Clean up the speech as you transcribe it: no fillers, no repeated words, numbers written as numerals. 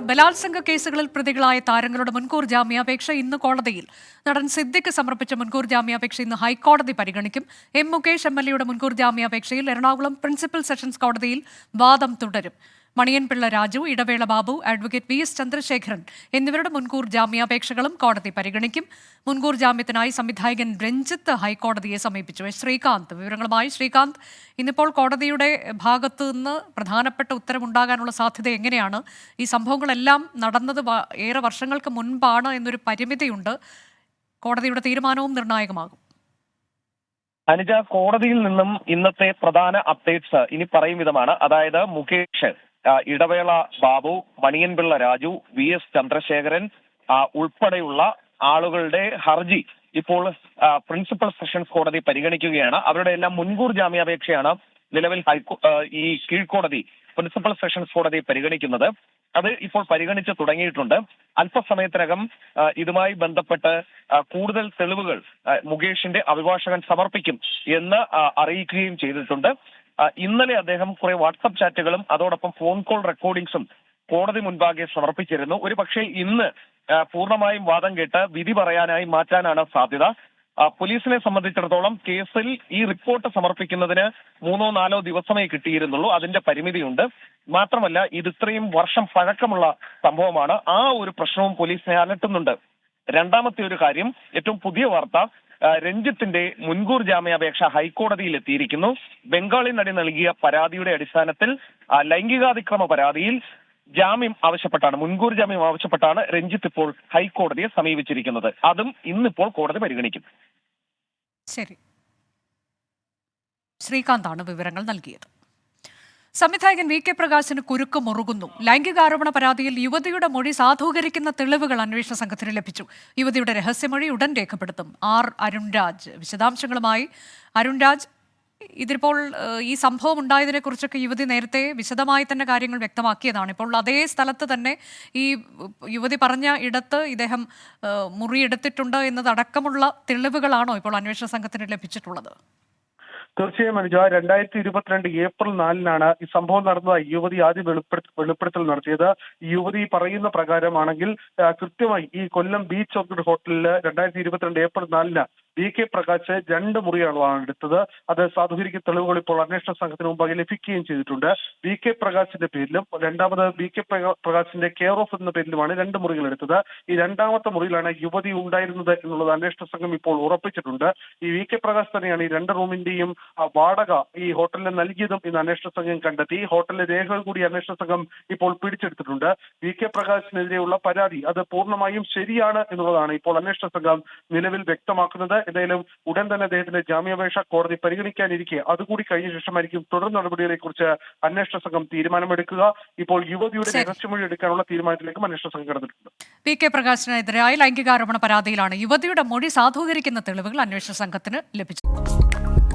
ബലാത്സംഗ കേസുകളിൽ പ്രതികളായ താരങ്ങളുടെ മുൻകൂർ ജാമ്യാപേക്ഷ ഇന്ന് കോടതിയിൽ. നടൻ സിദ്ദിഖ് സമർപ്പിച്ച മുൻകൂർ ജാമ്യാപേക്ഷ ഇന്ന് ഹൈക്കോടതി പരിഗണിക്കും. എം മുകേഷ് MLA-യുടെ മുൻകൂർ ജാമ്യാപേക്ഷയിൽ എറണാകുളം പ്രിൻസിപ്പൽ സെഷൻസ് കോടതിയിൽ വാദം തുടരും. മണിയൻപിള്ള രാജു, ഇടവേള ബാബു, അഡ്വക്കേറ്റ് VS ചന്ദ്രശേഖരൻ എന്നിവരുടെ മുൻകൂർ ജാമ്യാപേക്ഷകളും കോടതി പരിഗണിക്കും. മുൻകൂർ ജാമ്യത്തിനായി സംവിധായകൻ രഞ്ജിത്ത് ഹൈക്കോടതിയെ സമീപിച്ചു. ശ്രീകാന്ത് വിവരങ്ങളുമായി. ശ്രീകാന്ത്, ഇന്നിപ്പോൾ കോടതിയുടെ ഭാഗത്തു നിന്ന് പ്രധാനപ്പെട്ട ഉത്തരവുണ്ടാകാനുള്ള സാധ്യത എങ്ങനെയാണ്? ഈ സംഭവങ്ങളെല്ലാം നടന്നത് ഏറെ വർഷങ്ങൾക്ക് മുൻപാണ് എന്നൊരു പരിമിതിയുണ്ട്. കോടതിയുടെ തീരുമാനവും നിർണായകമാകും. അനുജ, കോടതിയിൽ നിന്നും ഇന്നത്തെ പ്രധാന അപ്ഡേറ്റ്സ് ഇനി പറയും വിധമാണ്. അതായത് മുകേഷ്, ഇടവേള ബാബു, മണിയൻപിള്ള രാജു, VS ചന്ദ്രശേഖരൻ ഉൾപ്പെടെയുള്ള ആളുകളുടെ ഹർജി ഇപ്പോൾ പ്രിൻസിപ്പൽ സെഷൻസ് കോടതി പരിഗണിക്കുകയാണ്. അവരുടെ എല്ലാം മുൻകൂർ ജാമ്യാപേക്ഷയാണ് നിലവിൽ ഈ കീഴ്ക്കോടതി പ്രിൻസിപ്പൽ സെഷൻസ് കോടതി പരിഗണിക്കുന്നത്. അത് ഇപ്പോൾ പരിഗണിച്ച് തുടങ്ങിയിട്ടുണ്ട്. അല്പസമയത്തിനകം ഇതുമായി ബന്ധപ്പെട്ട് കൂടുതൽ തെളിവുകൾ മുകേഷിന്റെ അഭിഭാഷകൻ സമർപ്പിക്കും എന്ന് അറിയിക്കുകയും ചെയ്തിട്ടുണ്ട്. ഇന്നലെ അദ്ദേഹം കുറെ വാട്സപ്പ് ചാറ്റുകളും അതോടൊപ്പം ഫോൺ കോൾ റെക്കോർഡിംഗ്സും കോടതി മുൻപാകെ സമർപ്പിച്ചിരുന്നു. ഒരു പക്ഷേ ഇന്ന് പൂർണ്ണമായും വാദം കേട്ട് വിധി പറയാനായി മാറ്റാനാണ് സാധ്യത. പോലീസിനെ സംബന്ധിച്ചിടത്തോളം കേസിൽ ഈ റിപ്പോർട്ട് സമർപ്പിക്കുന്നതിന് 3-4 ദിവസമേ കിട്ടിയിരുന്നുള്ളൂ. അതിന്റെ പരിമിതിയുണ്ട്. മാത്രമല്ല, ഇത് ഇത്രയും വർഷം പഴക്കമുള്ള സംഭവമാണ്. ആ ഒരു പ്രശ്നവും പോലീസിനെ അലട്ടുന്നുണ്ട്. രണ്ടാമത്തെ ഒരു കാര്യം, ഏറ്റവും പുതിയ വാർത്ത, രഞ്ജിത്തിന്റെ മുൻകൂർ ജാമ്യാപേക്ഷ ഹൈക്കോടതിയിൽ എത്തിയിരിക്കുന്നു. ബംഗാളി നടി നൽകിയ പരാതിയുടെ അടിസ്ഥാനത്തിൽ ലൈംഗികാതിക്രമ പരാതിയിൽ മുൻകൂർ ജാമ്യം ആവശ്യപ്പെട്ടാണ് രഞ്ജിത്ത് ഇപ്പോൾ ഹൈക്കോടതിയെ സമീപിച്ചിരിക്കുന്നത്. അതും ഇന്നിപ്പോൾ കോടതി പരിഗണിക്കും. ശരി, ശ്രീകാന്താണ് വിവരങ്ങൾ നൽകിയത്. സംവിധായകൻ VK പ്രകാശിന് കുരുക്ക് മുറുകുന്നു. ലൈംഗികാരോപണ പരാതിയിൽ യുവതിയുടെ മൊഴി സാധൂകരിക്കുന്ന തെളിവുകൾ അന്വേഷണ സംഘത്തിന് ലഭിച്ചു. യുവതിയുടെ രഹസ്യമൊഴി ഉടൻ രേഖപ്പെടുത്തും. അരുൺരാജ് വിശദാംശങ്ങളുമായി. അരുൺരാജ്, ഇതിപ്പോൾ ഈ സംഭവം ഉണ്ടായതിനെ കുറിച്ചൊക്കെ യുവതി നേരത്തെ വിശദമായി തന്നെ കാര്യങ്ങൾ വ്യക്തമാക്കിയതാണ്. ഇപ്പോൾ അതേ സ്ഥലത്ത് തന്നെ ഈ യുവതി പറഞ്ഞ ഇടത്ത് ഇദ്ദേഹം മുറിയെടുത്തിട്ടുണ്ട് എന്നതടക്കമുള്ള തെളിവുകളാണോ ഇപ്പോൾ അന്വേഷണ സംഘത്തിന് ലഭിച്ചിട്ടുള്ളത്? തീർച്ചയായും അനുജ, 2022 ഏപ്രിൽ 4-നാണ് ഈ സംഭവം നടന്നതായി യുവതി ആദ്യം വെളിപ്പെടുത്തൽ നടത്തിയത്. യുവതി പറയുന്ന പ്രകാരമാണെങ്കിൽ കൃത്യമായി ഈ കൊല്ലം ബീച്ച് ഓർക്കിഡ് ഹോട്ടലിൽ 2022 ഏപ്രിൽ 4-ന് VK പ്രകാശ് 2 മുറികളാണ് എടുത്തത്. അത് സാധൂകരിക്കുന്ന തെളിവുകൾ ഇപ്പോൾ അന്വേഷണ സംഘത്തിന് മുമ്പാകെ ലഭിക്കുകയും ചെയ്തിട്ടുണ്ട്. VK പ്രകാശിന്റെ പേരിലും രണ്ടാമത് VK പ്രകാശിന്റെ കെയർ ഓഫ് എന്ന പേരിലുമാണ് 2 മുറികൾ എടുത്തത്. ഈ രണ്ടാമത്തെ മുറിയിലാണ് യുവതി ഉണ്ടായിരുന്നത് എന്നുള്ളത് അന്വേഷണ സംഘം ഇപ്പോൾ ഉറപ്പിച്ചിട്ടുണ്ട്. ഈ VK പ്രകാശ് തന്നെയാണ് ഈ 2 റൂമിന്റെയും വാടക ഈ ഹോട്ടലിന് നൽകിയതും ഇന്ന് അന്വേഷണ സംഘം കണ്ടെത്തി. ഹോട്ടലിലെ രേഖകൾ കൂടി അന്വേഷണ സംഘം ഇപ്പോൾ പിടിച്ചെടുത്തിട്ടുണ്ട്. VK പ്രകാശിനെതിരെയുള്ള പരാതി അത് പൂർണ്ണമായും ശരിയാണ് എന്നുള്ളതാണ് ഇപ്പോൾ അന്വേഷണ സംഘം നിലവിൽ വ്യക്തമാക്കുന്നത്. എന്തായാലും ഉടൻ തന്നെ അദ്ദേഹത്തിന്റെ ജാമ്യാപേക്ഷ കോടതി പരിഗണിക്കാനിരിക്കെ അതുകൂടി കഴിഞ്ഞ ശേഷമായിരിക്കും തുടർ നടപടികളെ കുറിച്ച് അന്വേഷണ സംഘം തീരുമാനമെടുക്കുക. ഇപ്പോൾ യുവതിയുടെ രഹസ്യമൊഴി എടുക്കാനുള്ള തീരുമാനത്തിലേക്കും അന്വേഷണ സംഘം കടന്നിട്ടുണ്ട്. VK പ്രകാശിനെതിരായ ലൈംഗികാരോപണ പരാതിയിലാണ് യുവതിയുടെ മൊഴി സാധൂകരിക്കുന്ന തെളിവുകൾ അന്വേഷണ സംഘത്തിന് ലഭിച്ചത്.